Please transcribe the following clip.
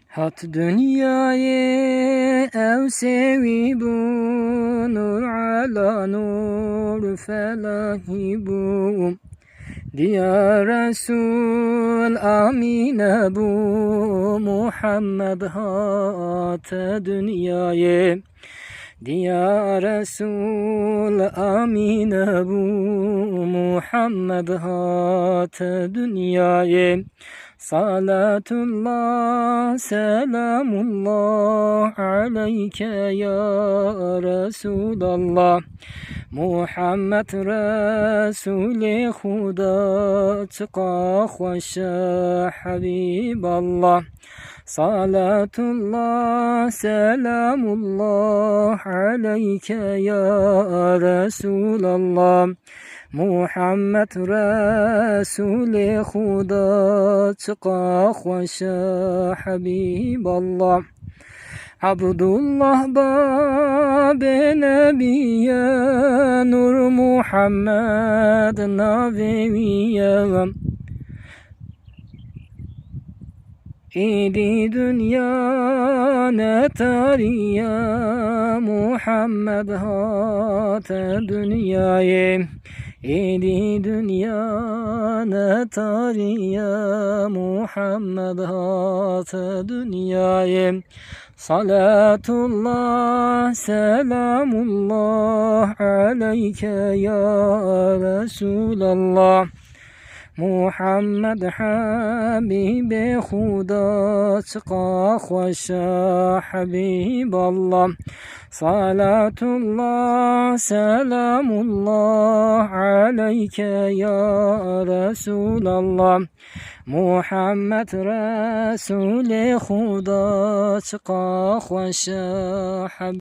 Hat dünyayı ev sevi bu, nur ala nur felahi bu. Diya Resul amine bu, Muhammed hat dünyayı. Diya Resul amine bu, Muhammed hat dünyayı. Salatullah, selamullah aleyke ya Resulallah. Muhammed Resul-i Huda, çıka hoşa Habiballah. Salatullah, selamullah aleyke ya Resulallah. Muhammed Resul-i Huda, çıka hoşa Habiballah. Abdullah bab-ı Nebiye, Nur Muhammed Naviye. İdi dünya ne tariye, Muhammed hat dünyayı. İdi dünya ne tariye, Muhammed hat dünyayı. Salatullah, selamullah aleyke ya Resulallah. Muhammed Habibi Huda, çıka hoşa Habiballah. Salatullah, selamullah aleyke ya Resulallah. Muhammed Resul-i Huda, çıka hoşa Habiballah.